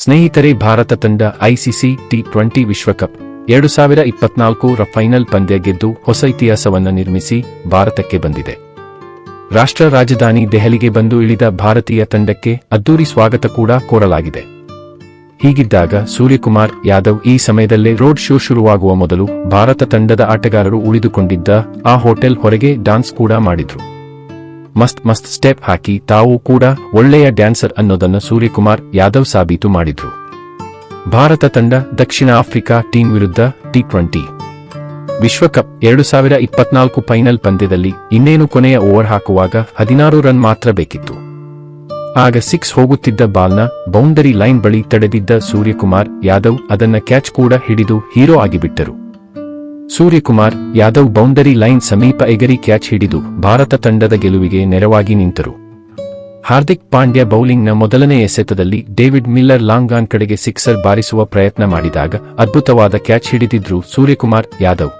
ಸ್ನೇಹಿತರೆ, ಭಾರತ ತಂಡ ICC T20 ವಿಶ್ವಕಪ್ 2024 ರ ಫೈನಲ್ ಪಂದ್ಯ ಗೆದ್ದು ಹೊಸ ಇತಿಹಾಸವನ್ನು ನಿರ್ಮಿಸಿ ಭಾರತಕ್ಕೆ ಬಂದಿದೆ. ರಾಷ್ಟ್ರ ರಾಜಧಾನಿ ದೆಹಲಿಗೆ ಬಂದು ಇಳಿದ ಭಾರತೀಯ ತಂಡಕ್ಕೆ ಅದ್ದೂರಿ ಸ್ವಾಗತ ಕೂಡ ಕೋರಲಾಗಿದೆ. ಹೀಗಿದ್ದಾಗ ಸೂರ್ಯಕುಮಾರ್ ಯಾದವ್ ಈ ಸಮಯದಲ್ಲೇ ರೋಡ್ ಶೋ ಶುರುವಾಗುವ ಮೊದಲು ಭಾರತ ತಂಡದ ಆಟಗಾರರು ಉಳಿದುಕೊಂಡಿದ್ದ ಆ ಹೋಟೆಲ್ ಹೊರಗೆ ಡಾನ್ಸ್ ಕೂಡ ಮಾಡಿದ್ರು. ಮಸ್ತ್ ಸ್ಟೆಪ್ ಹಾಕಿ ತಾವು ಕೂಡ ಒಳ್ಳೆಯ ಡ್ಯಾನ್ಸರ್ ಅನ್ನೋದನ್ನು ಸೂರ್ಯಕುಮಾರ್ ಯಾದವ್ ಸಾಬೀತು ಮಾಡಿದ್ರು. ಭಾರತ ತಂಡ ದಕ್ಷಿಣ ಆಫ್ರಿಕಾ ಟೀಮ್ ವಿರುದ್ಧ ಟಿ20 ವಿಶ್ವಕಪ್ 2024 ಫೈನಲ್ ಪಂದ್ಯದಲ್ಲಿ ಇನ್ನೇನು ಕೊನೆಯ ಓವರ್ ಹಾಕುವಾಗ 16 ರನ್ ಮಾತ್ರ ಬೇಕಿತ್ತು. ಆಗ 6 ಹೋಗುತ್ತಿದ್ದ ಬಾಲ್ನ ಬೌಂಡರಿ ಲೈನ್ ಬಳಿ ತಡೆದಿದ್ದ ಸೂರ್ಯಕುಮಾರ್ ಯಾದವ್ ಅದನ್ನ ಕ್ಯಾಚ್ ಕೂಡ ಹಿಡಿದು ಹೀರೋ ಆಗಿಬಿಟ್ಟರು. ಸೂರ್ಯಕುಮಾರ್ ಯಾದವ್ ಬೌಂಡರಿ ಲೈನ್ ಸಮೀಪ ಎಗರಿ ಕ್ಯಾಚ್ ಹಿಡಿದು ಭಾರತ ತಂಡದ ಗೆಲುವಿಗೆ ನೆರವಾಗಿ ನಿಂತರು. ಹಾರ್ದಿಕ್ ಪಾಂಡ್ಯ ಬೌಲಿಂಗ್ನ ಮೊದಲನೇ ಎಸೆತದಲ್ಲಿ ಡೇವಿಡ್ ಮಿಲ್ಲರ್ ಲಾಂಗ್ ಆನ್ ಕಡೆಗೆ ಸಿಕ್ಸರ್ ಬಾರಿಸುವ ಪ್ರಯತ್ನ ಮಾಡಿದಾಗ ಅದ್ಭುತವಾದ ಕ್ಯಾಚ್ ಹಿಡಿದಿದ್ರು ಸೂರ್ಯಕುಮಾರ್ ಯಾದವ್.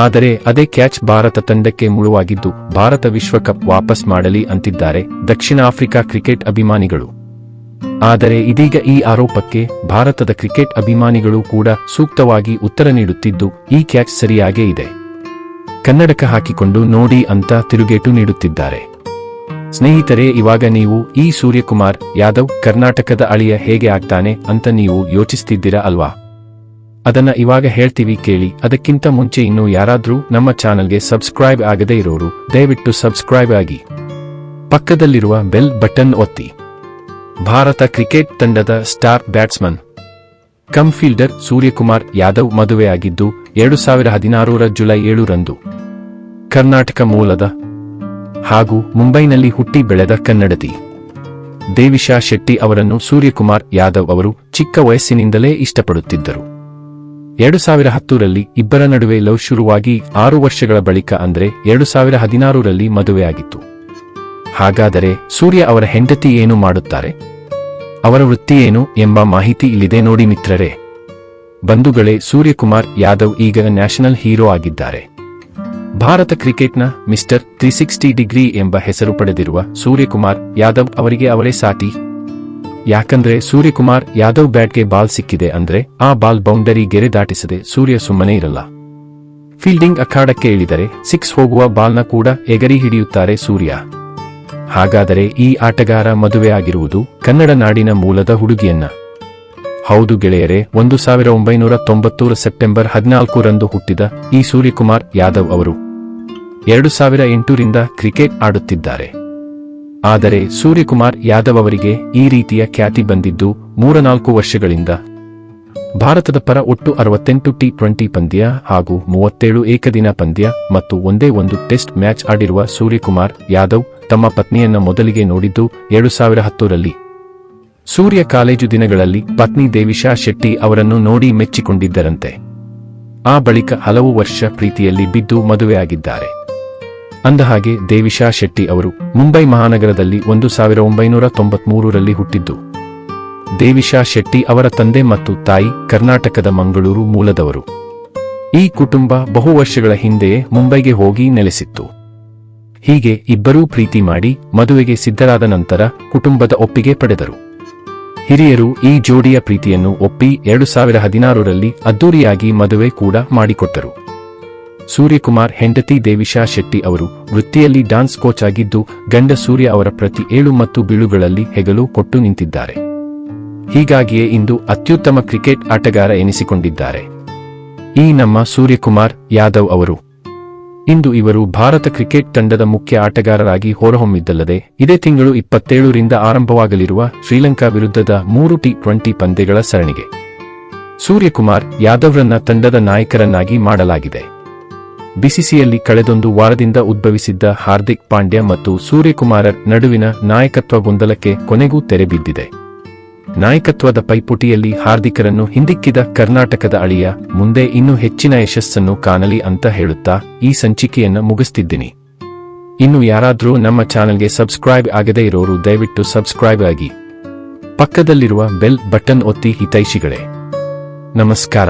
ಆದರೆ ಅದೇ ಕ್ಯಾಚ್ ಭಾರತ ತಂಡಕ್ಕೆ ಮುಳುವಾಗಿದ್ದು ಭಾರತ ವಿಶ್ವಕಪ್ ವಾಪಸ್ ಮಾಡಲಿ ಅಂತಿದ್ದಾರೆ ದಕ್ಷಿಣ ಆಫ್ರಿಕಾ ಕ್ರಿಕೆಟ್ ಅಭಿಮಾನಿಗಳು. ಆದರೆ ಇದೀಗ ಈ ಆರೋಪಕ್ಕೆ ಭಾರತದ ಕ್ರಿಕೆಟ್ ಅಭಿಮಾನಿಗಳು ಕೂಡ ಸೂಕ್ತವಾಗಿ ಉತ್ತರ ನೀಡುತ್ತಿದ್ದು, ಈ ಕ್ಯಾಚ್ ಸರಿಯಾಗೇ ಇದೆ, ಕನ್ನಡಕ ಹಾಕಿಕೊಂಡು ನೋಡಿ ಅಂತ ತಿರುಗೇಟು ನೀಡುತ್ತಿದ್ದಾರೆ. ಸ್ನೇಹಿತರೆ, ಇವಾಗ ನೀವು ಈ ಸೂರ್ಯಕುಮಾರ್ ಯಾದವ್ ಕರ್ನಾಟಕದ ಅಳಿಯ ಹೇಗೆ ಆಗ್ತಾನೆ ಅಂತ ನೀವು ಯೋಚಿಸ್ತಿದ್ದೀರಾ ಅಲ್ವಾ? ಅದನ್ನ ಇವಾಗ ಹೇಳ್ತೀವಿ ಕೇಳಿ. ಅದಕ್ಕಿಂತ ಮುಂಚೆ ಇನ್ನೂ ಯಾರಾದ್ರೂ ನಮ್ಮ ಚಾನಲ್ಗೆ ಸಬ್ಸ್ಕ್ರೈಬ್ ಆಗದೇ ಇರೋರು ದಯವಿಟ್ಟು ಸಬ್ಸ್ಕ್ರೈಬ್ ಆಗಿ, ಪಕ್ಕದಲ್ಲಿರುವ ಬೆಲ್ ಬಟನ್ ಒತ್ತಿ. ಭಾರತ ಕ್ರಿಕೆಟ್ ತಂಡದ star batsman cum fielder Suryakumar Yadav ಮದುವೆಯಾಗಿದ್ದು 2016 ಜುಲೈ 7 ರಂದು. ಕರ್ನಾಟಕ ಮೂಲದ ಹಾಗೂ ಮುಂಬೈನಲ್ಲಿ ಹುಟ್ಟಿ ಬೆಳೆದ ಕನ್ನಡತಿ ದೇವಿಶಾ ಶೆಟ್ಟಿ ಅವರನ್ನು ಸೂರ್ಯಕುಮಾರ್ ಯಾದವ್ ಅವರು ಚಿಕ್ಕ ವಯಸ್ಸಿನಿಂದಲೇ ಇಷ್ಟಪಡುತ್ತಿದ್ದರು. 2010ರಲ್ಲಿ ಇಬ್ಬರ ನಡುವೆ ಲವ್ ಶುರುವಾಗಿ 6 ವರ್ಷಗಳ ಬಳಿಕ ಅಂದ್ರೆ 2016ರಲ್ಲಿ ಮದುವೆಯಾಗಿತ್ತು. ಹಾಗಾದರೆ ಸೂರ್ಯ ಅವರ ಹೆಂಡತಿ ಏನು ಮಾಡುತ್ತಾರೆ, ಅವರ ವೃತ್ತಿ ಏನು ಎಂಬ ಮಾಹಿತಿ ಇಲ್ಲಿದೆ ನೋಡಿ ಮಿತ್ರರೇ. ಬಂಧುಗಳೇ, ಸೂರ್ಯಕುಮಾರ್ ಯಾದವ್ ಈಗ ನ್ಯಾಷನಲ್ ಹೀರೋ ಆಗಿದ್ದಾರೆ. ಭಾರತ ಕ್ರಿಕೆಟ್ನ ಮಿಸ್ಟರ್ 360 ಡಿಗ್ರಿ ಎಂಬ ಹೆಸರು ಪಡೆದಿರುವ ಸೂರ್ಯಕುಮಾರ್ ಯಾದವ್ ಅವರಿಗೆ ಅವರೇ ಸಾಟಿ. ಯಾಕಂದ್ರೆ ಸೂರ್ಯಕುಮಾರ್ ಯಾದವ್ ಬ್ಯಾಟ್ಗೆ ಬಾಲ್ ಸಿಕ್ಕಿದೆ ಅಂದ್ರೆ ಆ ಬಾಲ್ ಬೌಂಡರಿ ಗೆರೆ ದಾಟಿಸದೆ ಸೂರ್ಯ ಸುಮ್ಮನೆ ಇರಲ್ಲ. ಫೀಲ್ಡಿಂಗ್ ಅಖಾಡಕ್ಕೆ ಇಳಿದರೆ 6 ಹೋಗುವ ಬಾಲ್ನ ಕೂಡ ಎಗರಿ ಹಿಡಿಯುತ್ತಾರೆ ಸೂರ್ಯ. ಹಾಗಾದರೆ ಈ ಆಟಗಾರ ಮದುವೆಯಾಗಿರುವುದು ಕನ್ನಡ ನಾಡಿನ ಮೂಲದ ಹುಡುಗಿಯನ್ನ. ಹೌದು ಗೆಳೆಯರೇ, 1990 ಸೆಪ್ಟೆಂಬರ್ 14 ರಂದು ಹುಟ್ಟಿದ ಈ ಸೂರ್ಯಕುಮಾರ್ ಯಾದವ್ ಅವರು 2008ರಿಂದ ಕ್ರಿಕೆಟ್ ಆಡುತ್ತಿದ್ದಾರೆ. ಆದರೆ ಸೂರ್ಯಕುಮಾರ್ ಯಾದವ್ ಅವರಿಗೆ ಈ ರೀತಿಯ ಖ್ಯಾತಿ ಬಂದಿದ್ದು 3-4 ವರ್ಷಗಳಿಂದ. ಭಾರತದ ಪರ ಒಟ್ಟು 68 ಟಿ20 ಪಂದ್ಯ ಹಾಗೂ 37 ಏಕದಿನ ಪಂದ್ಯ ಮತ್ತು ಒಂದೇ ಒಂದು ಟೆಸ್ಟ್ ಮ್ಯಾಚ್ ಆಡಿರುವ ಸೂರ್ಯಕುಮಾರ್ ಯಾದವ್ ತಮ್ಮ ಪತ್ನಿಯನ್ನ ಮೊದಲಿಗೆ ನೋಡಿದ್ದು 2010ರಲ್ಲಿ. ಸೂರ್ಯ ಕಾಲೇಜು ದಿನಗಳಲ್ಲಿ ಪತ್ನಿ ದೇವಿಶಾ ಶೆಟ್ಟಿ ಅವರನ್ನು ನೋಡಿ ಮೆಚ್ಚಿಕೊಂಡಿದ್ದರಂತೆ. ಆ ಬಳಿಕ ಹಲವು ವರ್ಷ ಪ್ರೀತಿಯಲ್ಲಿ ಬಿದ್ದು ಮದುವೆಯಾಗಿದ್ದಾರೆ. ಅಂದಹಾಗೆ ದೇವಿಶಾ ಶೆಟ್ಟಿ ಅವರು ಮುಂಬೈ ಮಹಾನಗರದಲ್ಲಿ 1993ರಲ್ಲಿ ಹುಟ್ಟಿದ್ದು. ದೇವಿಶಾ ಶೆಟ್ಟಿ ಅವರ ತಂದೆ ಮತ್ತು ತಾಯಿ ಕರ್ನಾಟಕದ ಮಂಗಳೂರು ಮೂಲದವರು. ಈ ಕುಟುಂಬ ಬಹು ವರ್ಷಗಳ ಹಿಂದೆಯೇ ಮುಂಬೈಗೆ ಹೋಗಿ ನೆಲೆಸಿತ್ತು. ಹೀಗೆ ಇಬ್ಬರೂ ಪ್ರೀತಿ ಮಾಡಿ ಮದುವೆಗೆ ಸಿದ್ಧರಾದ ನಂತರ ಕುಟುಂಬದ ಒಪ್ಪಿಗೆ ಪಡೆದರು. ಹಿರಿಯರು ಈ ಜೋಡಿಯ ಪ್ರೀತಿಯನ್ನು ಒಪ್ಪಿ 2016ರಲ್ಲಿ ಅದ್ದೂರಿಯಾಗಿ ಮದುವೆ ಕೂಡ ಮಾಡಿಕೊಟ್ಟರು. ಸೂರ್ಯಕುಮಾರ್ ಹೆಂಡತಿ ದೇವಿಶಾ ಶೆಟ್ಟಿ ಅವರು ವೃತ್ತಿಯಲ್ಲಿ ಡಾನ್ಸ್ ಕೋಚ್ ಆಗಿದ್ದು ಗಂಡ ಸೂರ್ಯ ಅವರ ಪ್ರತಿ ಏಳು ಮತ್ತು ಬೀಳುಗಳಲ್ಲಿ ಹೆಗಲು ಕೊಟ್ಟು ನಿಂತಿದ್ದಾರೆ. ಹೀಗಾಗಿಯೇ ಇಂದು ಅತ್ಯುತ್ತಮ ಕ್ರಿಕೆಟ್ ಆಟಗಾರ ಎನಿಸಿಕೊಂಡಿದ್ದಾರೆ ಈ ನಮ್ಮ ಸೂರ್ಯಕುಮಾರ್ ಯಾದವ್ ಅವರು. ಇಂದು ಇವರು ಭಾರತ ಕ್ರಿಕೆಟ್ ತಂಡದ ಮುಖ್ಯ ಆಟಗಾರರಾಗಿ ಹೊರಹೊಮ್ಮಿದ್ದಲ್ಲದೆ ಇದೇ ತಿಂಗಳು 27ರಿಂದ ಆರಂಭವಾಗಲಿರುವ ಶ್ರೀಲಂಕಾ ವಿರುದ್ಧದ 3 ಟಿ20 ಪಂದ್ಯಗಳ ಸರಣಿಗೆ ಸೂರ್ಯಕುಮಾರ್ ಯಾದವ್ರನ್ನ ತಂಡದ ನಾಯಕರನ್ನಾಗಿ ಮಾಡಲಾಗಿದೆ. ಬಿಸಿಸಿಯಲ್ಲಿ ಕಳೆದೊಂದು ವಾರದಿಂದ ಉದ್ಭವಿಸಿದ್ದ ಹಾರ್ದಿಕ್ ಪಾಂಡ್ಯ ಮತ್ತು ಸೂರ್ಯಕುಮಾರರ್ ನಡುವಿನ ನಾಯಕತ್ವ ಗೊಂದಲಕ್ಕೆ ಕೊನೆಗೂ ತೆರೆ ಬಿದ್ದಿದೆ. ನಾಯಕತ್ವದ ಪೈಪೋಟಿಯಲ್ಲಿ ಹಾರ್ದಿಕರನ್ನು ಹಿಂದಿಕ್ಕಿದ ಕರ್ನಾಟಕದ ಅಳಿಯ ಮುಂದೆ ಇನ್ನೂ ಹೆಚ್ಚಿನ ಯಶಸ್ಸನ್ನು ಕಾಣಲಿ ಅಂತ ಹೇಳುತ್ತಾ ಈ ಸಂಚಿಕೆಯನ್ನು ಮುಗಿಸ್ತಿದ್ದೀನಿ. ಇನ್ನು ಯಾರಾದ್ರೂ ನಮ್ಮ ಚಾನೆಲ್ಗೆ ಸಬ್ಸ್ಕ್ರೈಬ್ ಆಗದೇ ಇರೋರು ದಯವಿಟ್ಟು ಸಬ್ಸ್ಕ್ರೈಬ್ ಆಗಿ, ಪಕ್ಕದಲ್ಲಿರುವ ಬೆಲ್ ಬಟನ್ ಒತ್ತಿ ಹಿತೈಷಿಗಳೇ. ನಮಸ್ಕಾರ.